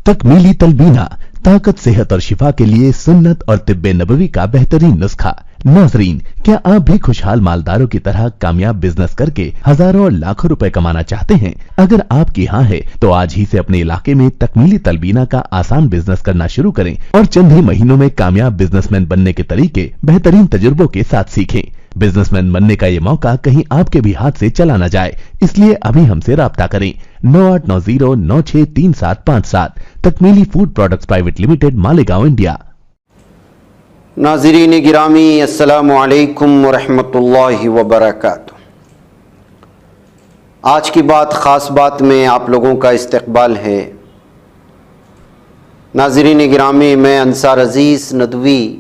तकमीली तलबीना, ताकत, सेहत और शिफा के लिए सुन्नत और तिब्बे नबवी का बेहतरीन नुस्खा। नाजरीन, क्या आप भी खुशहाल मालदारों की तरह कामयाब बिजनेस करके हजारों और लाखों रुपए कमाना चाहते हैं? अगर आपकी हाँ है तो आज ही से अपने इलाके में तकमीली तलबीना का आसान बिजनेस करना शुरू करें और चंद ही महीनों में कामयाब बिजनेसमैन बनने के तरीके बेहतरीन तजुर्बों के साथ सीखें। बिजनेसमैन बनने का ये मौका कहीं आपके भी हाथ से चला न जाए, इसलिए अभी हमसे राब्ता करें 9890963757। Takmeeli food products private limited, Malegaon, India. नाज़रीन गिरामी, अस्सलामु अलैकुम वरहमतुल्लाहि वबरकातुहू। आज की बात ख़ास बात में आप लोगों का इस्तकबाल है। नाज़रीन गिरामी, मैं अंसार अज़ीज़ नदवी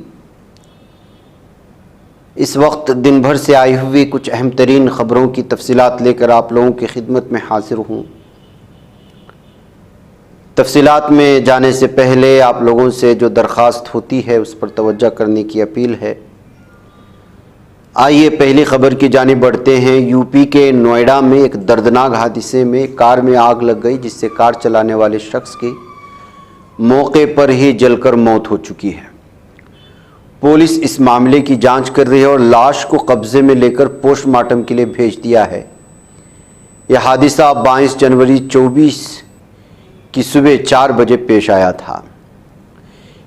इस वक्त दिन भर से आई हुई कुछ अहम तरीन ख़बरों की तफसीलात लेकर आप लोगों की खिदमत में हाजिर हूँ। तफसीलात में जाने से पहले आप लोगों से जो दरख्वास्त होती है उस पर तवज्जो करने की अपील है। आइए पहली ख़बर की जानिब बढ़ते हैं। यूपी के नोएडा में एक दर्दनाक हादसे में कार में आग लग गई, जिससे कार चलाने वाले शख्स की मौके पर ही जलकर मौत हो चुकी है। पुलिस इस मामले की जांच कर रही है और लाश को कब्जे में लेकर पोस्टमार्टम के लिए भेज दिया है। यह हादसा 22 जनवरी 24 की सुबह 4 बजे पेश आया था।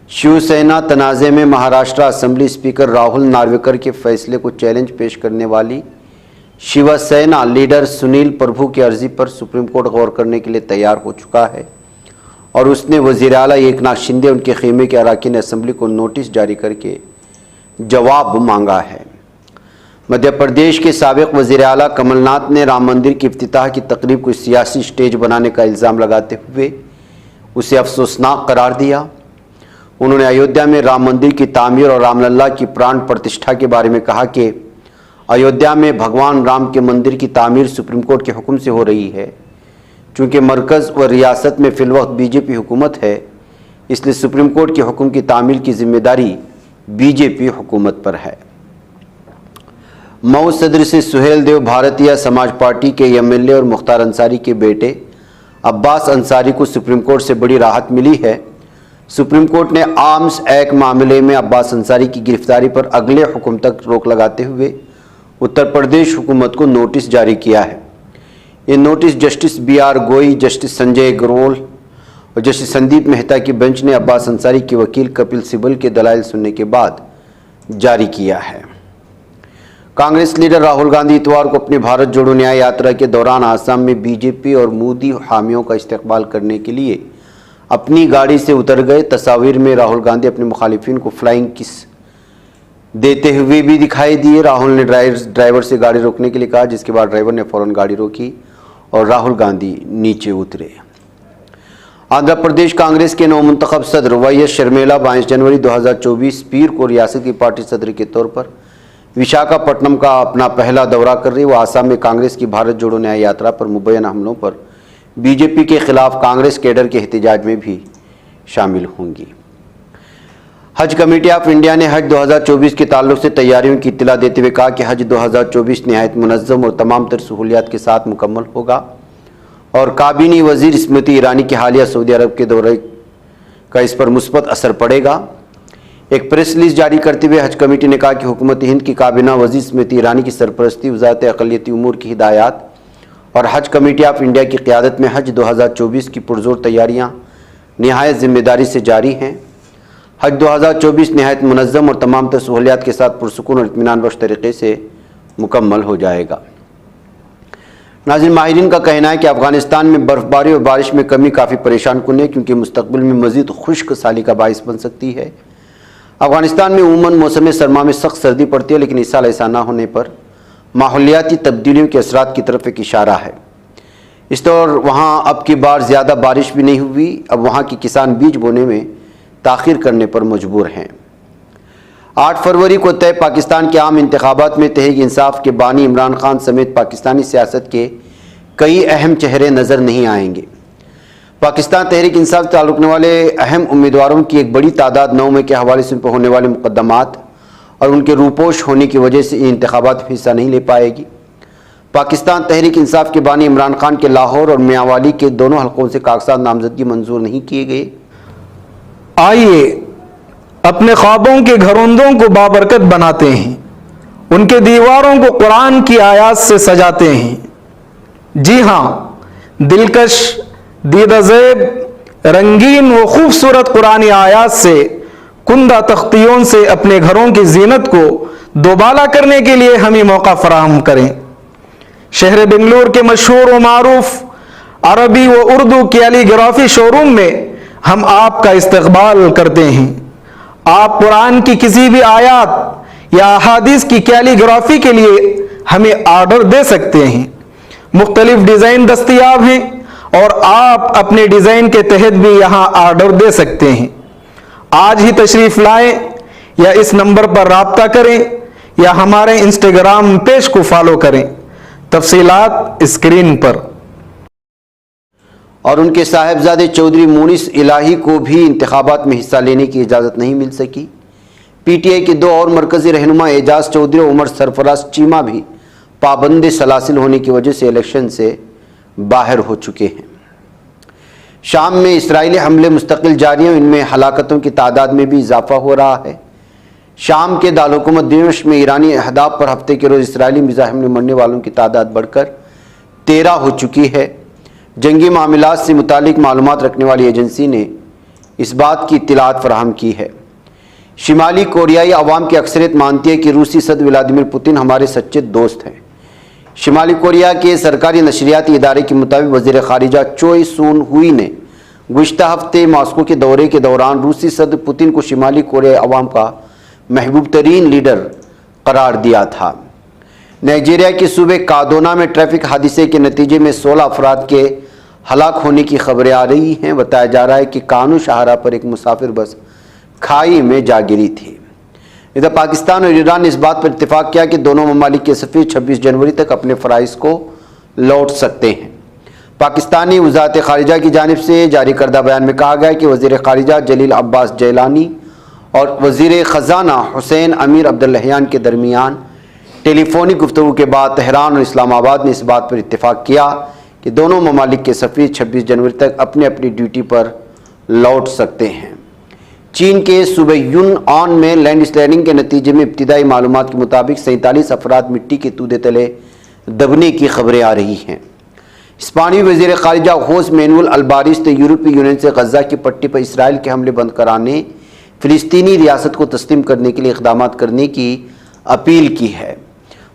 शिवसेना तनाज़े में महाराष्ट्र असेंबली स्पीकर राहुल नार्वेकर के फैसले को चैलेंज पेश करने वाली शिवसेना लीडर सुनील प्रभु की अर्जी पर सुप्रीम कोर्ट गौर करने के लिए तैयार हो चुका है और उसने वज़ीर आला एकनाथ शिंदे उनके खेमे के अरकान असेंबली को नोटिस जारी करके जवाब मांगा है। मध्य प्रदेश के साबिक वज़ीर आला कमलनाथ ने राम मंदिर की इफ्तिताह की तकरीब को सियासी स्टेज बनाने का इल्ज़ाम लगाते हुए उसे अफसोसनाक करार दिया। उन्होंने अयोध्या में राम मंदिर की तामीर और रामलला की प्राण प्रतिष्ठा के बारे में कहा कि अयोध्या में भगवान राम के मंदिर की तामीर सुप्रीम कोर्ट के हुक्म से हो रही है। चूँकि मरकज़ व रियासत में फ़िलवक्त बीजेपी हुकूमत है, इसलिए सुप्रीम कोर्ट के हुक्म की तामील की जिम्मेदारी बीजेपी हुकूमत पर है। मऊ सदर से सुहेल देव भारतीय समाज पार्टी के एमएलए और मुख्तार अंसारी के बेटे अब्बास अंसारी को सुप्रीम कोर्ट से बड़ी राहत मिली है। सुप्रीम कोर्ट ने आर्म्स एक्ट मामले में अब्बास अंसारी की गिरफ्तारी पर अगले हुक्म तक रोक लगाते हुए उत्तर प्रदेश हुकूमत को नोटिस जारी किया है। ये नोटिस जस्टिस BR गोई, जस्टिस संजय ग्रोल और जस्टिस संदीप मेहता की बेंच ने अब्बास अंसारी के वकील कपिल सिब्बल के दलाइल सुनने के बाद जारी किया है। कांग्रेस लीडर राहुल गांधी इतवार को अपनी भारत जोड़ो न्याय यात्रा के दौरान आसाम में बीजेपी और मोदी हामियों का इस्तकबाल करने के लिए अपनी गाड़ी से उतर गए। तस्वीर में राहुल गांधी अपने मुखालिफिन को फ्लाइंग किस देते हुए भी दिखाई दिए। राहुल ने ड्राइवर से गाड़ी रोकने के लिए कहा, जिसके बाद ड्राइवर ने फौरन गाड़ी रोकी और राहुल गांधी नीचे उतरे। आंध्र प्रदेश कांग्रेस के नवमुंतखब सदर YS शर्मिला 22 जनवरी 2024 पीर को रियासत की पार्टी सदर के तौर पर विशाखापट्टनम का अपना पहला दौरा कर रही। वो आसाम में कांग्रेस की भारत जोड़ो न्याय यात्रा पर मुबैना हमलों पर बीजेपी के खिलाफ कांग्रेस कैडर के एहतजाज में भी शामिल होंगी। हज कमेटी ऑफ इंडिया ने हज 2024 के ताल्लुक से तैयारियों की इत्तला देते हुए कहा कि हज 2024 नहायत मुनज़्ज़म और तमाम तर सहूलियात के साथ मुकम्मल होगा और काबीनी वज़ीर स्मृति ईरानी के हालिया सऊदी अरब के दौरे का इस पर मुस्बत असर पड़ेगा। एक प्रेस रिलीज जारी करते हुए हज कमेटी ने कहा कि हुकूमत हिंद की काबीना वज़ीर स्मृति ईरानी की सरपरस्ती, वज़ारत अक़लियती उमूर की हिदायत और हज कमेटी ऑफ इंडिया की क़यादत में हज 2024 की पुरज़ोर तैयारियाँ नहायत ज़िम्मेदारी से जारी हैं। हज 2024 नहायत मुनज़्ज़म और तमाम तर सहूलियात के साथ पुरसुकून और इत्मीनान बख्श तरीक़े से मुकम्मल हो जाएगा। नाज़रीन, माहिरीन का कहना है कि अफ़गानिस्तान में बर्फ़बारी और बारिश में कमी काफ़ी परेशान कुन है, क्योंकि मुस्तक़बिल में मज़ीद खुश्क साली का बाइस बन सकती है। अफ़गानिस्तान में उमूमन मौसम सरमा में सख्त सर्दी पड़ती है, लेकिन इस साल ऐसा ना होने पर माहौलियाती तब्दीलियों के असरात की तरफ एक इशारा है। इस दौर वहाँ अब की बार ज़्यादा बारिश भी नहीं हुई। अब वहाँ के किसान बीज बोने में ताख़ीर करने पर मजबूर हैं। 8 फरवरी को तय पाकिस्तान के आम इंतखाबात में तहरीक इंसाफ के बानी इमरान खान समेत पाकिस्तानी सियासत के कई अहम चेहरे नज़र नहीं आएंगे। पाकिस्तान तहरीक इंसाफ ताल्लुक वाले अहम उम्मीदवारों की एक बड़ी तादाद 9 मई के हवाले से होने वाले मुकदमात और उनके रूपोश होने की वजह से इन इंतखाबात में हिस्सा नहीं ले पाएगी। पाकिस्तान तहरीक इंसाफ के बानी इमरान खान के लाहौर और मियांवाली के दोनों हलकों से कागजात नामजदगी मंजूर नहीं किए गए। आइए अपने ख्वाबों के घरौंदों को बाबरकत बनाते हैं, उनके दीवारों को कुरान की आयात से सजाते हैं। जी हाँ, दिलकश, दीदाज़ेब, रंगीन व खूबसूरत कुरानी आयात से कुंदा तख्तियों से अपने घरों की जीनत को दोबाला करने के लिए हमें मौका फराहम करें। शहर बेंगलुरु के मशहूर व मारूफ अरबी व उर्दू कैलीग्राफी शोरूम में हम आपका इस्तकबाल करते हैं। आप कुरान की किसी भी आयात या अहादीस की कैलीग्राफी के लिए हमें ऑर्डर दे सकते हैं। मुख्तलिफ डिज़ाइन दस्तयाब हैं और आप अपने डिज़ाइन के तहत भी यहाँ ऑर्डर दे सकते हैं। आज ही तशरीफ़ लाएं या इस नंबर पर राब्ता करें या हमारे इंस्टाग्राम पेज को फॉलो करें। तफसीलात स्क्रीन पर। और उनके साहिबजादे चौधरी मुनीस इलाही को भी इंतखाबात में हिस्सा लेने की इजाज़त नहीं मिल सकी। पीटीआई के दो और मरकज़ी रहनुमा एजाज चौधरी और उमर सरफराज चीमा भी पाबंद सलासिल होने की वजह से इलेक्शन से बाहर हो चुके हैं। शाम में इसराइली हमले मुस्तकिल जारी हैं, इनमें हलाकतों की तादाद में भी इजाफा हो रहा है। शाम के दारकूमत दिमश्क में ईरानी अहदाफ पर हफ्ते के रोज़ इसराइली मिज़ाहिम में मरने वालों की तादाद बढ़कर 13 हो चुकी है। जंगी मामलात से मुतालिक मालूमात रखने वाली एजेंसी ने इस बात की इत्तलात फराहम की है। शिमाली कोरियाई अवाम की अक्सरियत मानती है कि रूसी सदर व्लादिमीर पुतिन हमारे सच्चे दोस्त हैं। शिमाली कोरिया के सरकारी नशरियाती इदारे के मुताबिक वज़ीर ख़ारिजा चोई सून हुई ने गुज़िश्ता हफ्ते मॉस्को के दौरे के दौरान रूसी सदर पुतिन को शिमाली कोरियाई अवाम का महबूब तरीन लीडर करार दिया था। नाइजीरिया के सूबे कादोना में ट्रैफिक हादसे के नतीजे में 16 अफराद के हलाक होने की खबरें आ रही हैं। बताया जा रहा है कि कानू शाहरा पर एक मुसाफिर बस खाई में जा गिरी थी। इधर पाकिस्तान और ईरान ने इस बात पर इत्तेफाक किया कि दोनों ममालिक के सफ़ीर 26 जनवरी तक अपने फ़राइज़ को लौट सकते हैं। पाकिस्तानी वज़ारत ख़ारिजा की जानिब से जारी करदा बयान में कहा गया कि वज़ीर ख़ारिजा जलील अब्बास जैलानी और वज़ीर ख़ज़ाना हुसैन अमीर अब्दुल्लाहियान के दरमियान टेलीफोनिक गुफ्तगू के बाद तेहरान और इस्लामाबाद ने इस बात पर इत्तेफाक किया कि दोनों ममालिक के सफ़ीर 26 जनवरी तक अपनी अपनी ड्यूटी पर लौट सकते हैं। चीन के सूबे यूनआन में लैंडस्लाइडिंग के नतीजे में इब्तिदाई मालूमात के मुताबिक 47 अफराद मिट्टी के तूदे तले दबने की खबरें आ रही हैं। स्पानी वज़ीर ख़ारिजा होस मैनुअल अल्बारिस ने यूरोपीय यूनियन से गज़ा की पट्टी पर इसराइल के हमले बंद कराने, फ़िलिस्तीनी रियासत को तस्लीम करने के लिए इक़दाम करने की अपील की है।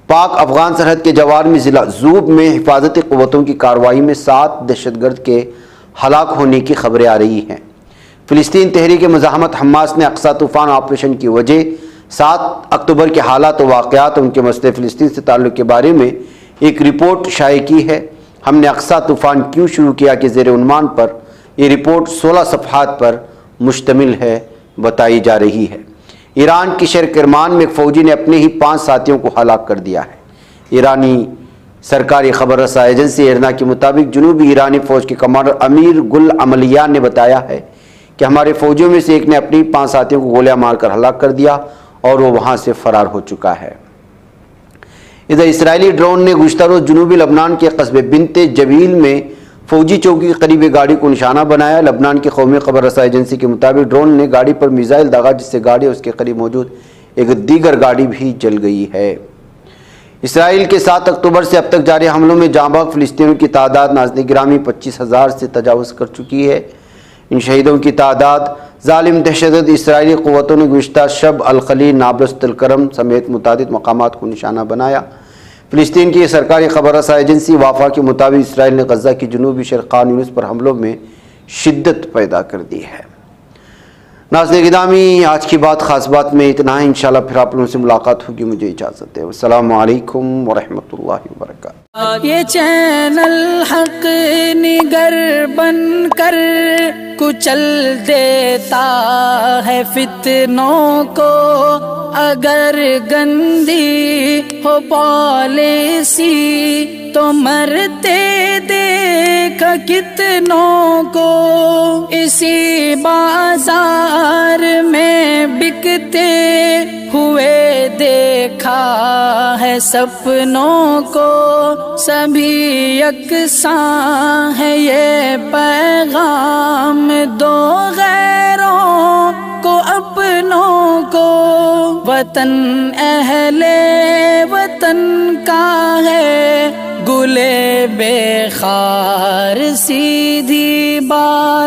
पाक अफ़गान सरहद के जवार में ज़िला ज़ूब में हिफाजती क़ुव्वतों की कार्रवाई में 7 दहशतगर्द के हलाक होने की खबरें आ रही हैं। फ़िलिस्तीन तहरीक मज़ाहमत हमास ने अक्सा तूफ़ान ऑपरेशन की वजह 7 अक्टूबर के हालात व वाक़यात और उनके मसले फ़िलिस्तीन से ताल्लुक़ के बारे में एक रिपोर्ट शाये की है। हमने अक्सा तूफ़ान क्यों शुरू किया कि ज़ेर उन्वान पर ये रिपोर्ट 16 सफ़हात पर मुश्तमिल है बताई जा रही है। ईरान के शहर किरमान में एक फ़ौजी ने अपने ही 5 साथियों को हलाक कर दिया है। ईरानी सरकारी खबर रसा एजेंसी इरना के मुताबिक जनूबी ईरानी फ़ौज के कमांडर अमीर गुल अमलियान ने बताया है कि हमारे फ़ौजियों में से एक ने अपनी 5 साथियों को गोलियां मारकर हलाक कर दिया और वो वहां से फ़रार हो चुका है। इधर इसराइली ड्रोन ने गुज़िश्ता रोज़ जनूबी लबनान के कस्बे बिनते जबील में फ़ौजी चौकी के करीब एक गाड़ी को निशाना बनाया। लबनान की कौमी खबर रसा एजेंसी के मुताबिक ड्रोन ने गाड़ी पर मिसाइल दागा, जिससे गाड़ी और उसके करीब मौजूद एक दीगर गाड़ी भी जल गई है। इसराइल के 7 अक्टूबर से अब तक जारी हमलों में जांबाग फ़िलिस्तीनियों की तादाद नाज़िर गिरामी 25,000 से तजावुज़ कर चुकी है। इन शहीदों की तादाद जालिम दहशतगर्द इसराइली क़ुव्वतों ने गुज़िश्ता शब अल-खलील, नाब्लस, तिलकरम समेत मुतादिद मकामात को निशाना बनाया। फ़िलिस्तीन की सरकारी खबर रसा एजेंसी वाफा के मुताबिक इसराइल ने गज़ा की जनूबी शहर खान यूनिस पर हमलों में शिद्दत पैदा कर दी है। नाज़रीन गिरामी, आज की बात ख़ास बात में इतना है। इंशाल्लाह फिर आप लोगों से मुलाकात होगी। मुझे इजाज़त है। अस्सलामु अलैकुम व रहमतुल्लाहि व बरकातुहू। ये चैनल हक निगर बन कर कुचल देता है फितनों को, अगर गंदी हो पॉलिसी तो मरते देख कितनों को। इसी बाजार में बिकते हुए देखा है सपनों को, सभी यकसां है ये पैगाम दो गैरों को अपनों को। वतन अहले वतन का है गुले बेखार सीधी बात।